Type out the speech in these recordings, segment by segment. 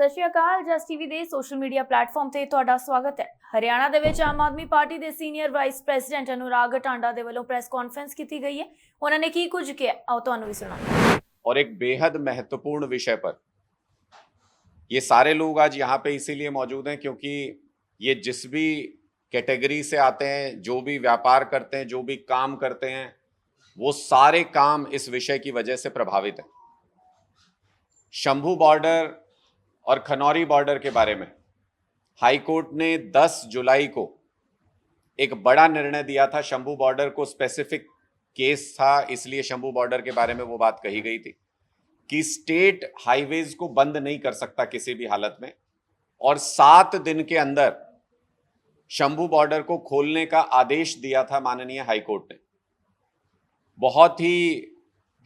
ਸਤਿ ਸ਼੍ਰੀ ਅਕਾਲ। ਜਸ ਟੀਵੀ ਦੇ social media platform ਤੇ ਤੁਹਾਡਾ ਸਵਾਗਤ ਹੈ। ਹਰਿਆਣਾ ਦੇ ਵਿੱਚ ਆਮ ਆਦਮੀ ਪਾਰਟੀ ਦੇ ਸੀਨੀਅਰ ਵਾइस ਪ੍ਰੈਜ਼ੀਡੈਂਟ अनुराग टांडा ਦੇ ਵੱਲੋਂ ਪ੍ਰੈਸ ਕਾਨਫਰੰਸ ਕੀਤੀ ਗਈ ਹੈ। ਉਹਨਾਂ ਨੇ ਕੀ ਕੁਝ ਕਿਹਾ, आओ ਤੁਹਾਨੂੰ ਵੀ ਸੁਣਾਉਂਦੇ। और एक बेहद महत्वपूर्ण विषय पर ये सारे लोग आज यहाँ पे इसीलिए मौजूद हैं क्योंकि ये जिस भी कैटेगरी से आते हैं, जो भी व्यापार करते हैं, जो भी काम करते हैं, वो सारे काम इस विषय की वजह से प्रभावित है। शंभू बॉर्डर और खनौरी बॉर्डर के बारे में हाई कोर्ट ने 10 जुलाई को एक बड़ा निर्णय दिया था। शंभू बॉर्डर को स्पेसिफिक केस था, इसलिए शंभू बॉर्डर के बारे में वो बात कही गई थी कि स्टेट हाईवेज को बंद नहीं कर सकता किसी भी हालत में, और 7 दिन के अंदर शंभू बॉर्डर को खोलने का आदेश दिया था माननीय हाई कोर्ट ने। बहुत ही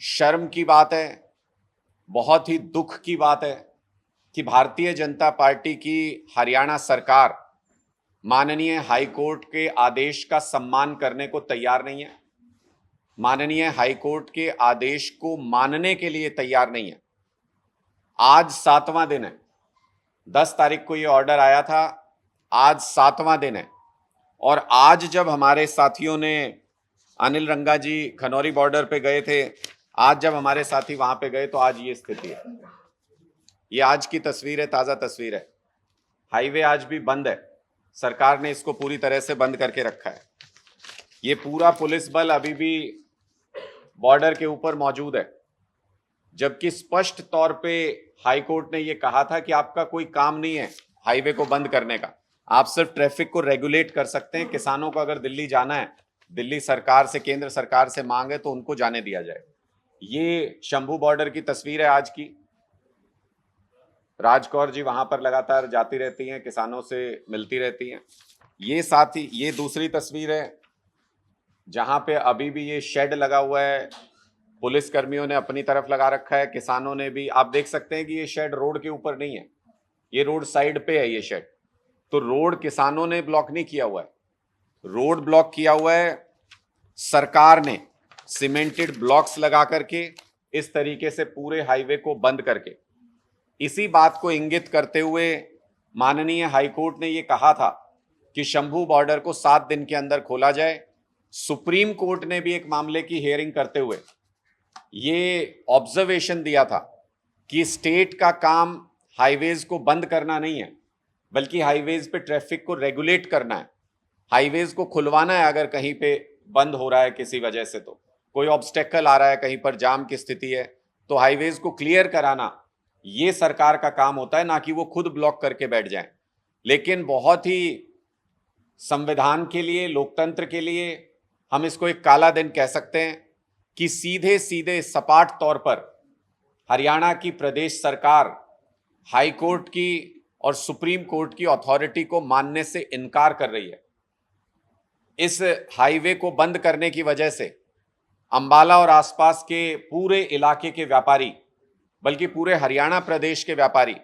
शर्म की बात है, बहुत ही दुख की बात है कि भारतीय जनता पार्टी की हरियाणा सरकार माननीय हाई कोर्ट के आदेश का सम्मान करने को तैयार नहीं है, माननीय हाई कोर्ट के आदेश को मानने के लिए तैयार नहीं है। आज 7वां दिन है, 10 तारीख को ये ऑर्डर आया था, आज 7वां दिन है, और आज जब हमारे साथियों ने, अनिल रंगा जी खनौरी बॉर्डर पे गए थे, आज जब हमारे साथी वहां पे गए तो आज ये स्थिति है। ये आज की तस्वीर है, ताजा तस्वीर है। हाईवे आज भी बंद है, सरकार ने इसको पूरी तरह से बंद करके रखा है। ये पूरा पुलिस बल अभी भी बॉर्डर के ऊपर मौजूद है, जबकि स्पष्ट तौर पे हाई कोर्ट ने ये कहा था कि आपका कोई काम नहीं है हाईवे को बंद करने का, आप सिर्फ ट्रैफिक को रेगुलेट कर सकते हैं। किसानों को अगर दिल्ली जाना है, दिल्ली सरकार से, केंद्र सरकार से मांग है तो उनको जाने दिया जाए। ये शंभू बॉर्डर की तस्वीर है आज की। राजकौर जी वहां पर लगातार जाती रहती हैं, किसानों से मिलती रहती हैं। ये साथ ही ये दूसरी तस्वीर है जहां पे अभी भी ये शेड लगा हुआ है, पुलिस कर्मियों ने अपनी तरफ लगा रखा है, किसानों ने भी। आप देख सकते हैं कि ये शेड रोड के ऊपर नहीं है, ये रोड साइड पे है ये शेड। तो रोड किसानों ने ब्लॉक नहीं किया हुआ है, रोड ब्लॉक किया हुआ है सरकार ने, सीमेंटेड ब्लॉक्स लगा करके, इस तरीके से पूरे हाईवे को बंद करके। इसी बात को इंगित करते हुए माननीय हाईकोर्ट ने ये कहा था कि शंभू बॉर्डर को 7 दिन के अंदर खोला जाए। सुप्रीम कोर्ट ने भी एक मामले की हियरिंग करते हुए ये ऑब्जर्वेशन दिया था कि स्टेट का काम हाईवेज को बंद करना नहीं है, बल्कि हाईवेज पे ट्रैफिक को रेगुलेट करना है। हाईवेज को खुलवाना है अगर कहीं पे बंद हो रहा है किसी वजह से, तो कोई ऑब्स्टेकल आ रहा है, कहीं पर जाम की स्थिति है, तो हाईवेज को क्लियर कराना ये सरकार का काम होता है, ना कि वो खुद ब्लॉक करके बैठ जाएं। लेकिन बहुत ही संविधान के लिए, लोकतंत्र के लिए हम इसको एक काला दिन कह सकते हैं कि सीधे सीधे सपाट तौर पर हरियाणा की प्रदेश सरकार हाई कोर्ट की और सुप्रीम कोर्ट की अथॉरिटी को मानने से इनकार कर रही है। इस हाईवे को बंद करने की वजह से अंबाला और आसपास के पूरे इलाके के व्यापारी, बल्कि पूरे हरियाणा प्रदेश के व्यापारी,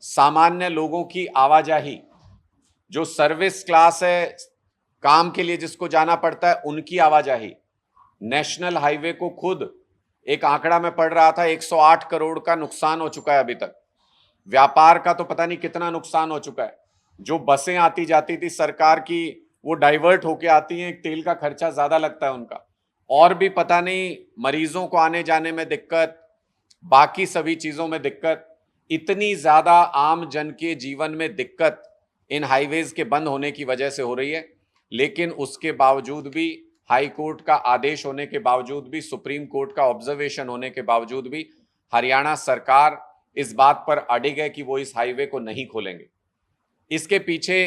सामान्य लोगों की आवाजाही, जो सर्विस क्लास है, काम के लिए जिसको जाना पड़ता है, उनकी आवाजाही, नेशनल हाईवे को खुद एक आंकड़ा में पढ़ रहा था 108 करोड़ का नुकसान हो चुका है अभी तक। व्यापार का तो पता नहीं कितना नुकसान हो चुका है। जो बसें आती जाती थी सरकार की, वो डाइवर्ट होके आती हैं, तेल का खर्चा ज्यादा लगता है उनका, और भी पता नहीं मरीजों को आने जाने में दिक्कत, बाकी सभी चीजों में दिक्कत, इतनी ज्यादा आम जन के जीवन में दिक्कत इन हाईवेज के बंद होने की वजह से हो रही है। लेकिन उसके बावजूद भी, हाई कोर्ट का आदेश होने के बावजूद भी, सुप्रीम कोर्ट का ऑब्जर्वेशन होने के बावजूद भी, हरियाणा सरकार इस बात पर अडिग है कि वो इस हाईवे को नहीं खोलेंगे। इसके पीछे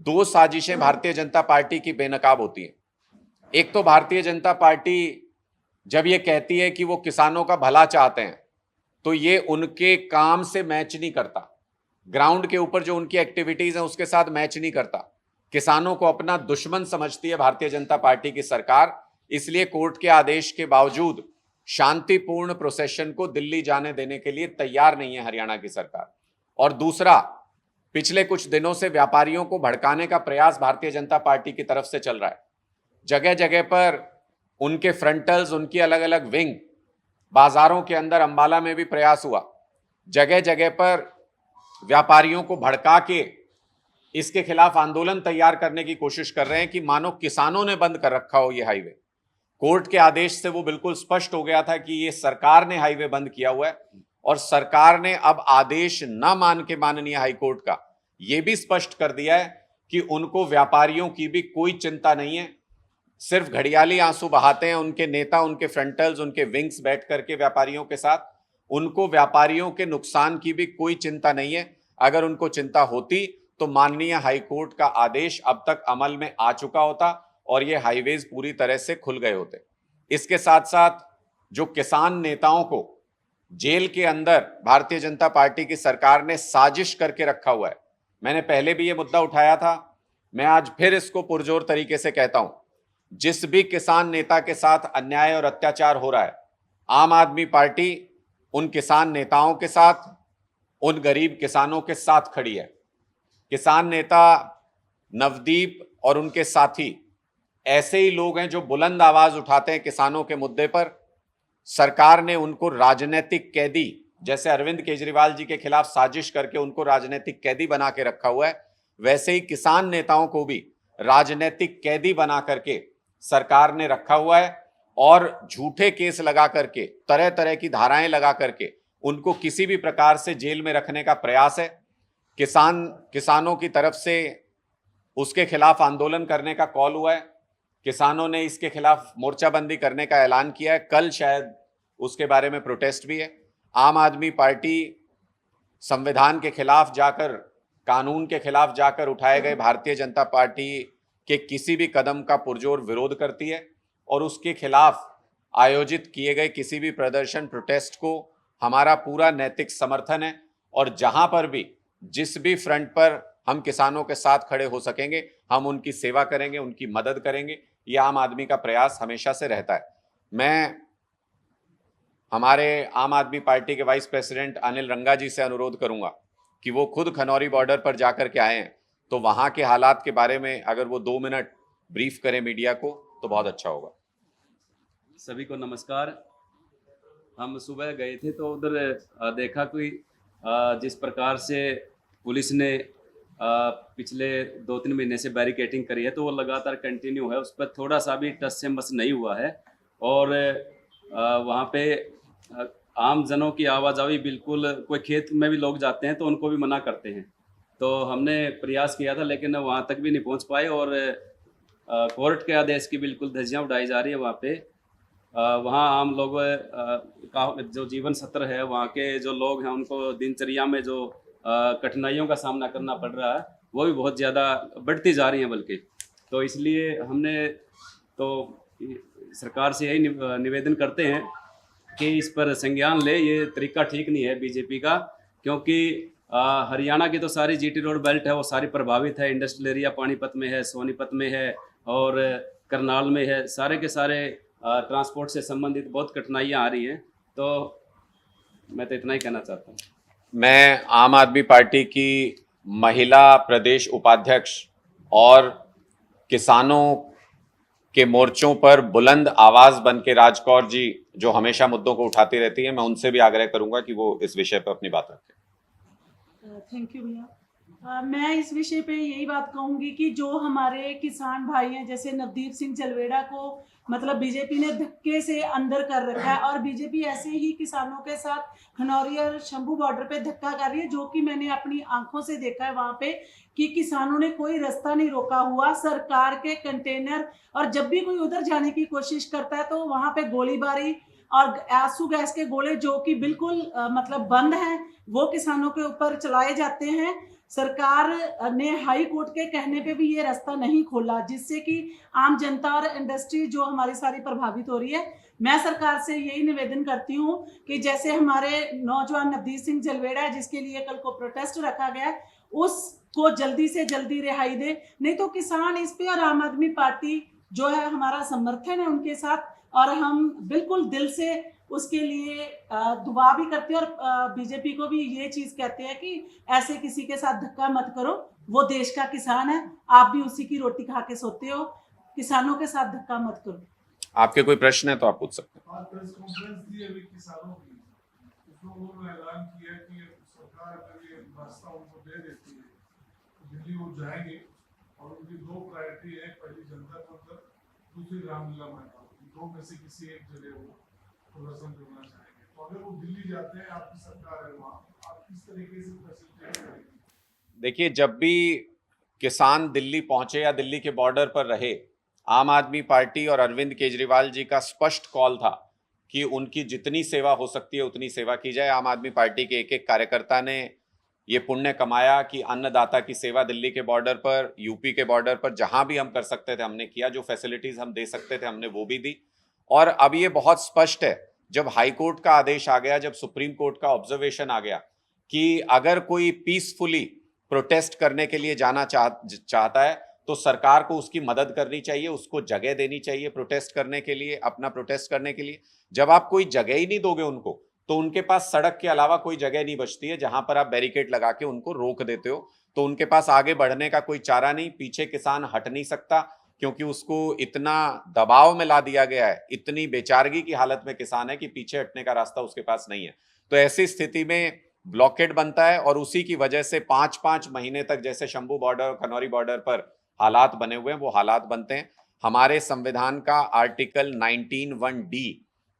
2 साजिशें भारतीय जनता पार्टी की बेनकाब होती हैं। एक तो भारतीय जनता पार्टी जब ये कहती है कि वो किसानों का भला चाहते हैं, तो ये उनके काम से मैच नहीं करता, ग्राउंड के ऊपर जो उनकी एक्टिविटीज हैं उसके साथ मैच नहीं करता। किसानों को अपना दुश्मन समझती है भारतीय जनता पार्टी की सरकार, इसलिए कोर्ट के आदेश के बावजूद शांतिपूर्ण प्रोसेशन को दिल्ली जाने देने के लिए तैयार नहीं है हरियाणा की सरकार। और दूसरा, पिछले कुछ दिनों से व्यापारियों को भड़काने का प्रयास भारतीय जनता पार्टी की तरफ से चल रहा है। जगह जगह पर उनके फ्रंटल्स, उनकी अलग अलग विंग, बाजारों के अंदर अंबाला में भी प्रयास हुआ, जगह जगह पर व्यापारियों को भड़का के इसके खिलाफ आंदोलन तैयार करने की कोशिश कर रहे हैं कि मानो किसानों ने बंद कर रखा हो ये हाईवे। कोर्ट के आदेश से वो बिल्कुल स्पष्ट हो गया था कि ये सरकार ने हाईवे बंद किया हुआ है, और सरकार ने अब आदेश न मान के माननीय हाईकोर्ट का ये भी स्पष्ट कर दिया है कि उनको व्यापारियों की भी कोई चिंता नहीं है। सिर्फ घड़ियाली आंसू बहाते हैं उनके नेता, उनके फ्रंटल्स, उनके विंग्स बैठ करके व्यापारियों के साथ। उनको व्यापारियों के नुकसान की भी कोई चिंता नहीं है। अगर उनको चिंता होती तो माननीय हाईकोर्ट का आदेश अब तक अमल में आ चुका होता और ये हाईवेज पूरी तरह से खुल गए होते। इसके साथ साथ जो किसान नेताओं को जेल के अंदर भारतीय जनता पार्टी की सरकार ने साजिश करके रखा हुआ है, मैंने पहले भी ये मुद्दा उठाया था, मैं आज फिर इसको पुरजोर तरीके से कहता हूं। जिस भी किसान नेता के साथ अन्याय और अत्याचार हो रहा है, आम आदमी पार्टी उन किसान नेताओं के साथ, उन गरीब किसानों के साथ खड़ी है। किसान नेता नवदीप और उनके साथी ऐसे ही लोग हैं जो बुलंद आवाज उठाते हैं किसानों के मुद्दे पर। सरकार ने उनको राजनीतिक कैदी, जैसे अरविंद केजरीवाल जी के खिलाफ साजिश करके उनको राजनीतिक कैदी बना के रखा हुआ है, वैसे ही किसान नेताओं को भी राजनीतिक कैदी बना करके सरकार ने रखा हुआ है, और झूठे केस लगा करके, तरह तरह की धाराएं लगा करके उनको किसी भी प्रकार से जेल में रखने का प्रयास है। किसानों की तरफ से उसके खिलाफ आंदोलन करने का कॉल हुआ है। किसानों ने इसके खिलाफ मोर्चाबंदी करने का ऐलान किया है। कल शायद उसके बारे में प्रोटेस्ट भी है। आम आदमी पार्टी संविधान के खिलाफ जाकर, कानून के खिलाफ जाकर उठाए गए भारतीय जनता पार्टी के किसी भी कदम का पुरजोर विरोध करती है, और उसके खिलाफ आयोजित किए गए किसी भी प्रदर्शन, प्रोटेस्ट को हमारा पूरा नैतिक समर्थन है। और जहां पर भी, जिस भी फ्रंट पर हम किसानों के साथ खड़े हो सकेंगे, हम उनकी सेवा करेंगे, उनकी मदद करेंगे। ये आम आदमी का प्रयास हमेशा से रहता है। मैं हमारे आम आदमी पार्टी के वाइस प्रेसिडेंट अनिल रंगा जी से अनुरोध करूंगा कि वो खुद खनौरी बॉर्डर पर जाकर के आए हैं, तो वहां के हालात के बारे में अगर वो 2 मिनट ब्रीफ करें मीडिया को तो बहुत अच्छा होगा। सभी को नमस्कार। हम सुबह गए थे तो उधर देखा कि जिस प्रकार से पुलिस ने पिछले 2-3 महीने से बैरिकेटिंग करी है, तो वो लगातार कंटिन्यू है, उस पर थोड़ा सा भी टच से मस नहीं हुआ है। और वहाँ पे आम जनों की आवाजाही बिल्कुल, कोई खेत में भी लोग जाते हैं तो उनको भी मना करते हैं। तो हमने प्रयास किया था लेकिन वहाँ तक भी नहीं पहुँच पाए, और कोर्ट के आदेश की बिल्कुल धज्जियाँ उड़ाई जा रही है वहाँ पे। वहाँ आम लोग का जो जीवन सत्र है, वहाँ के जो लोग हैं उनको दिनचर्या में जो कठिनाइयों का सामना करना पड़ रहा है, वो भी बहुत ज़्यादा बढ़ती जा रही हैं बल्कि। तो इसलिए हमने तो सरकार से यही निवेदन करते हैं कि इस पर संज्ञान ले। ये तरीका ठीक नहीं है बीजेपी का, क्योंकि हरियाणा की तो सारी जीटी रोड बेल्ट है, वो सारी प्रभावित है। इंडस्ट्रियल एरिया पानीपत में है, सोनीपत में है और करनाल में है। सारे के सारे ट्रांसपोर्ट से संबंधित बहुत कठिनाइयाँ आ रही हैं। तो मैं तो इतना ही कहना चाहता हूँ। मैं आम आदमी पार्टी की महिला प्रदेश उपाध्यक्ष और किसानों के मोर्चों पर बुलंद आवाज बन के राजकौर जी, जो हमेशा मुद्दों को उठाती रहती हैं, मैं उनसे भी आग्रह करूंगा कि वो इस विषय पर अपनी बात रखें। थैंक यू भैया। मैं इस विषय पे यही बात कहूंगी कि जो हमारे किसान भाई हैं, जैसे नवदीप सिंह जलवेड़ा को मतलब बीजेपी ने धक्के से अंदर कर रखा है, और बीजेपी ऐसे ही किसानों के साथ खनौरी और शंभू बॉर्डर पे धक्का कर रही है, जो कि मैंने अपनी आंखों से देखा है वहाँ पे कि किसानों ने कोई रास्ता नहीं रोका हुआ। सरकार के कंटेनर, और जब भी कोई उधर जाने की कोशिश करता है तो वहाँ पे गोलीबारी और आंसू गैस के गोले, जो कि बिल्कुल मतलब बंद हैं, वो किसानों के ऊपर चलाए जाते हैं। सरकार ने हाई कोर्ट के कहने पे भी ये रास्ता नहीं खोला, जिससे कि आम जनता और इंडस्ट्री जो हमारी सारी प्रभावित हो रही है। मैं सरकार से यही निवेदन करती हूँ कि जैसे हमारे नौजवान नवदीप सिंह जलवेड़ा है, जिसके लिए कल को प्रोटेस्ट रखा गया, उसको जल्दी से जल्दी रिहाई दे। नहीं तो किसान इस पे, और आम आदमी पार्टी जो है हमारा समर्थन है उनके साथ, और हम बिल्कुल दिल से उसके लिए दुआ भी करते हैं, और बीजेपी को भी ये चीज़ कहते हैं कि ऐसे किसी के साथ धक्का मत करो। वो देश का किसान है, आप भी उसी की रोटी खा के सोते हो, किसानों के साथ धक्का मत करो। आपके कोई प्रश्न है तो आप पूछ सकते हैं। प्रेस कॉन्फ्रेंस दी अभी किसानों की, उसमें उन्होंने ऐलान किया कि सरकार अगर ये रास्ता उनको दे देती है तो दिल्ली वो जाएंगे और उनकी दो प्रायोरिटी है, पहली जनता मंदिर, दूसरी रामलीला मैदान, दो में से किसी एक जगह वो प्रदर्शन करना चाहेंगे। तो अगर वो दिल्ली जाते हैं, आपकी सरकार है वहाँ, आप किस तरीके से फैसिलिटेट करेंगे? देखिए, जब भी किसान दिल्ली पहुंचे या दिल्ली के बॉर्डर पर रहे, आम आदमी पार्टी और अरविंद केजरीवाल जी का स्पष्ट कॉल था कि उनकी जितनी सेवा हो सकती है उतनी सेवा की जाए। आम आदमी पार्टी के एक एक कार्यकर्ता ने ये पुण्य कमाया कि अन्नदाता की सेवा दिल्ली के बॉर्डर पर, यूपी के बॉर्डर पर, जहां भी हम कर सकते थे हमने किया। जो फैसिलिटीज हम दे सकते थे हमने वो भी दी। और अब ये बहुत स्पष्ट है, जब हाई कोर्ट का आदेश आ गया, जब सुप्रीम कोर्ट का ऑब्जर्वेशन आ गया कि अगर कोई पीसफुली प्रोटेस्ट करने के लिए जाना चाहता है तो सरकार को उसकी मदद करनी चाहिए, उसको जगह देनी चाहिए प्रोटेस्ट करने के लिए, अपना प्रोटेस्ट करने के लिए। जब आप कोई जगह ही नहीं दोगे उनको, तो उनके पास सड़क के अलावा कोई जगह नहीं बचती है जहां पर आप बैरिकेड लगा के उनको रोक देते हो। तो उनके पास आगे बढ़ने का कोई चारा नहीं। पीछे किसान हट नहीं सकता क्योंकि उसको इतना दबाव में ला दिया गया है, इतनी बेचारगी की हालत में किसान है कि पीछे हटने का रास्ता उसके पास नहीं है। तो ऐसी स्थिति में ब्लॉकेड बनता है और उसी की वजह से 5-5 महीने तक, जैसे शंभू बॉर्डर और खनौरी बॉर्डर पर हालात बने हुए हैं, वो हालात बनते हैं। हमारे संविधान का आर्टिकल 19(1)D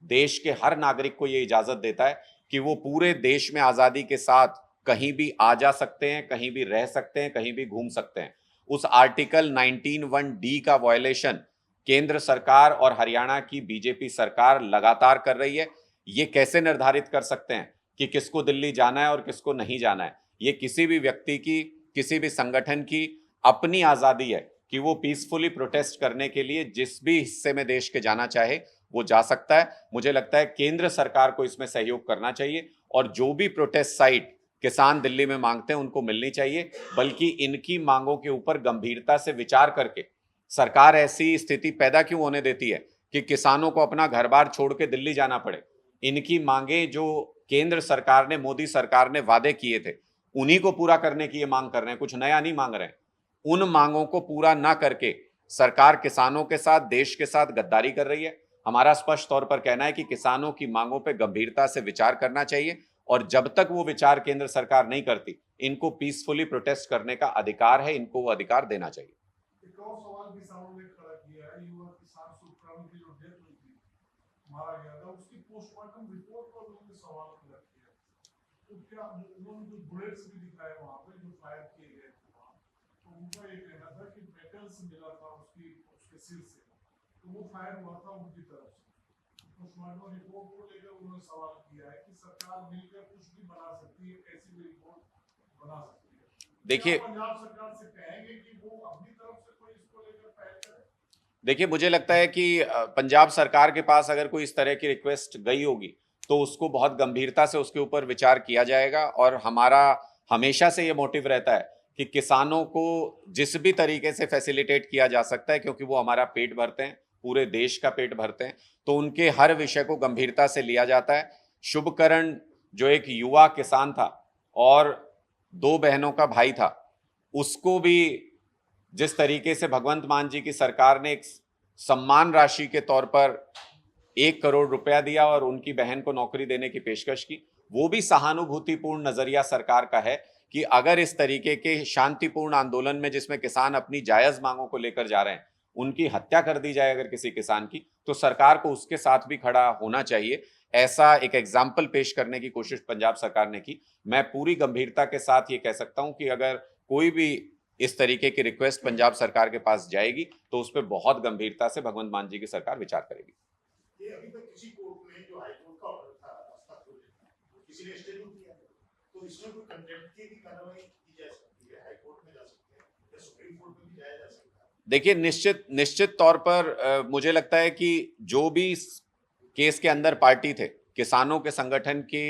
देश के हर नागरिक को ये इजाजत देता है कि वो पूरे देश में आजादी के साथ कहीं भी आ जा सकते हैं, कहीं भी रह सकते हैं, कहीं भी घूम सकते हैं। उस आर्टिकल 19(1)D का वायलेशन केंद्र सरकार और हरियाणा की बीजेपी सरकार लगातार कर रही है। ये कैसे निर्धारित कर सकते हैं कि किसको दिल्ली जाना है और किसको नहीं जाना है? ये किसी भी व्यक्ति की, किसी भी संगठन की अपनी आजादी है कि वो पीसफुली प्रोटेस्ट करने के लिए जिस भी हिस्से में देश के जाना चाहे वो जा सकता है। मुझे लगता है केंद्र सरकार को इसमें सहयोग करना चाहिए और जो भी प्रोटेस्ट साइट किसान दिल्ली में मांगते हैं उनको मिलनी चाहिए। बल्कि इनकी मांगों के ऊपर गंभीरता से विचार करके सरकार ऐसी स्थिति पैदा क्यों होने देती है कि किसानों को अपना घर बार छोड़ के दिल्ली जाना पड़े। इनकी मांगे जो केंद्र सरकार ने, मोदी सरकार ने वादे किए थे, उन्हीं को पूरा करने की ये मांग कर रहे हैं, कुछ नया नहीं मांग रहे हैं। उन मांगों को पूरा ना करके सरकार किसानों के साथ, देश के साथ गद्दारी कर रही है। हमारा स्पष्ट तौर पर कहना है कि किसानों की मांगों पर गंभीरता से विचार करना चाहिए और जब तक वो विचार केंद्र सरकार नहीं करती, इनको पीसफुली प्रोटेस्ट करने का अधिकार है, इनको वो अधिकार देना चाहिए। एक और सवाल किसानों ने खड़ा किया है, युवा किसान सुखराम की जो डेथ हुई थी, मारा गया था, उसकी पोस्टमार्टम रिपोर्ट पर उन्होंने सवाल खड़ा किया। तो क्या उन्होंने कुछ बुलेट्स भी दिखाए वहां पे जो फायर किए गए थे वहां, तो उनका ये कहना था कि मेटल्स मिला था उसके सिर से, तो वो फायर हुआ था उनकी तरफ से। पोस्टमार्टम रिपोर्ट को लेकर उन्होंने सवाल किया है कि सरकार मिलकर कुछ भी बना सकती है, कैसी भी रिपोर्ट बना सकती है। देखिए, पंजाब सरकार से कहेंगे कि वो अपनी तरफ से कोई इसको लेकर पहल करे? देखिए, मुझे लगता है कि पंजाब सरकार के पास अगर कोई इस तरह की रिक्वेस्ट गई होगी तो उसको बहुत गंभीरता से उसके ऊपर विचार किया जाएगा। और हमारा हमेशा से ये मोटिव रहता है कि किसानों को जिस भी तरीके से फैसिलिटेट किया जा सकता है, क्योंकि वो हमारा पेट भरते हैं, पूरे देश का पेट भरते हैं, तो उनके हर विषय को गंभीरता से लिया जाता है। शुभकरण जो एक युवा किसान था और 2 बहनों का भाई था, उसको भी जिस तरीके से भगवंत मान जी की सरकार ने एक सम्मान राशि के तौर पर 1 करोड़ रुपया दिया और उनकी बहन को नौकरी देने की पेशकश की, वो भी सहानुभूतिपूर्ण नजरिया सरकार का है कि अगर इस तरीके के शांतिपूर्ण आंदोलन में, जिसमें किसान अपनी जायज मांगों को लेकर जा रहे हैं, उनकी हत्या कर दी जाए अगर किसी किसान की, तो सरकार को उसके साथ भी खड़ा होना चाहिए। ऐसा एक एग्जाम्पल पेश करने की कोशिश पंजाब सरकार ने की। मैं पूरी गंभीरता के साथ ये कह सकता हूं कि अगर कोई भी इस तरीके की रिक्वेस्ट पंजाब सरकार के पास जाएगी तो उस पर बहुत गंभीरता से भगवंत मान जी की सरकार विचार करेगी। ये अभी तक किसी कोर्ट में जो हाई कोर्ट का ऑर्डर था रास्ता खोलने का, किसी ने स्टे नहीं किया, तो इसमें कोई कंटेम्प्ट की भी कार्रवाई की जा सकती है, हाई कोर्ट में जा सकते हैं या सुप्रीम कोर्ट में भी जाया जा सकता है। देखिए, निश्चित तौर पर मुझे लगता है कि जो भी इस केस के अंदर पार्टी थे, किसानों के संगठन के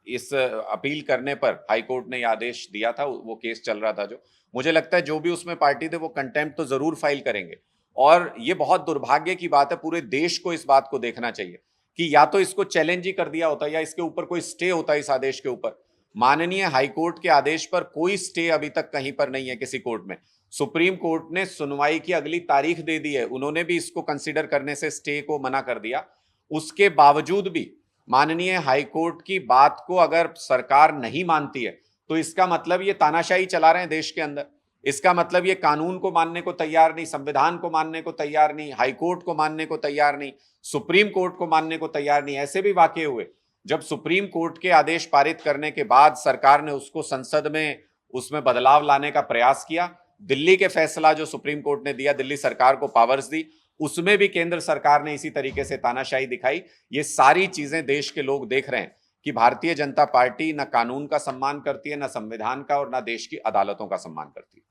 इस अपील करने पर हाई कोर्ट ने यह आदेश दिया था, वो केस चल रहा था, जो मुझे लगता है जो भी उसमें पार्टी थे वो कंटेम्प्ट तो जरूर फाइल करेंगे। और ये बहुत दुर्भाग्य की बात है, पूरे देश को इस बात को देखना चाहिए कि या तो इसको चैलेंज ही कर दिया होता या इसके ऊपर कोई स्टे होता इस आदेश के ऊपर। माननीय हाईकोर्ट के आदेश पर कोई स्टे अभी तक कहीं पर नहीं है किसी कोर्ट में। सुप्रीम कोर्ट ने सुनवाई की अगली तारीख दे दी है, उन्होंने भी इसको कंसीडर करने से स्टे को मना कर दिया। उसके बावजूद भी माननीय हाई कोर्ट की बात को अगर सरकार नहीं मानती है तो इसका मतलब ये तानाशाही चला रहे हैं देश के अंदर। इसका मतलब ये कानून को मानने को तैयार नहीं, संविधान को मानने को तैयार नहीं, हाई कोर्ट को मानने को तैयार नहीं, सुप्रीम कोर्ट को मानने को तैयार नहीं। ऐसे भी वाकये हुए जब सुप्रीम कोर्ट के आदेश पारित करने के बाद सरकार ने उसको संसद में उसमें बदलाव लाने का प्रयास किया। दिल्ली के फैसला जो सुप्रीम कोर्ट ने दिया, दिल्ली सरकार को पावर्स दी, उसमें भी केंद्र सरकार ने इसी तरीके से तानाशाही दिखाई। ये सारी चीजें देश के लोग देख रहे हैं कि भारतीय जनता पार्टी न कानून का सम्मान करती है, न संविधान का, और न देश की अदालतों का सम्मान करती है।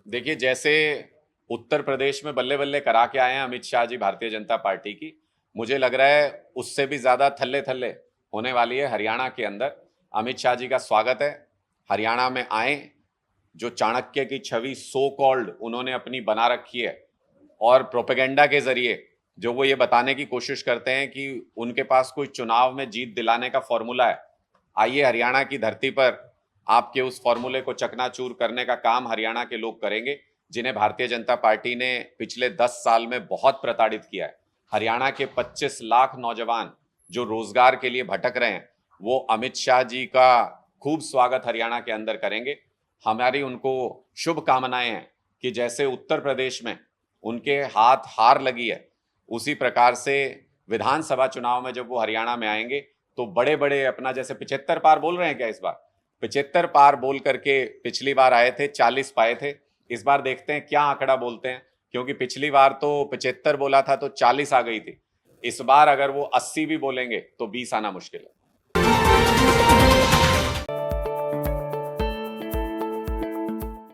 देखिए, जैसे उत्तर प्रदेश में बल्ले बल्ले करा के आए हैं अमित शाह जी भारतीय जनता पार्टी की, मुझे लग रहा है उससे भी ज्यादा थल्ले थल्ले होने वाली है हरियाणा के अंदर। अमित शाह जी का स्वागत है, हरियाणा में आए। जो चाणक्य की छवि सो कॉल्ड उन्होंने अपनी बना रखी है और प्रोपेगेंडा के जरिए जो वो ये बताने की कोशिश करते हैं कि उनके पास कोई चुनाव में जीत दिलाने का फॉर्मूला है, आइए हरियाणा की धरती पर आपके उस फॉर्मूले को चकनाचूर करने का काम हरियाणा के लोग करेंगे, जिन्हें भारतीय जनता पार्टी ने पिछले 10 साल में बहुत प्रताड़ित किया है। हरियाणा के 25 लाख नौजवान जो रोजगार के लिए भटक रहे हैं, वो अमित शाह जी का खूब स्वागत हरियाणा के अंदर करेंगे। हमारी उनको शुभकामनाएं हैं कि जैसे उत्तर प्रदेश में उनके हाथ हार लगी है, उसी प्रकार से विधानसभा चुनाव में जब वो हरियाणा में आएंगे तो बड़े बड़े अपना जैसे 75 पार बोल रहे हैं क्या, इस बार 75 पार बोल करके पिछली बार आए थे, 40 पाए थे। इस बार देखते हैं क्या आंकड़ा बोलते हैं, क्योंकि पिछली बार तो 75 बोला था तो 40 आ गई थी। इस बार अगर वो 80 भी बोलेंगे तो 20 आना मुश्किल है।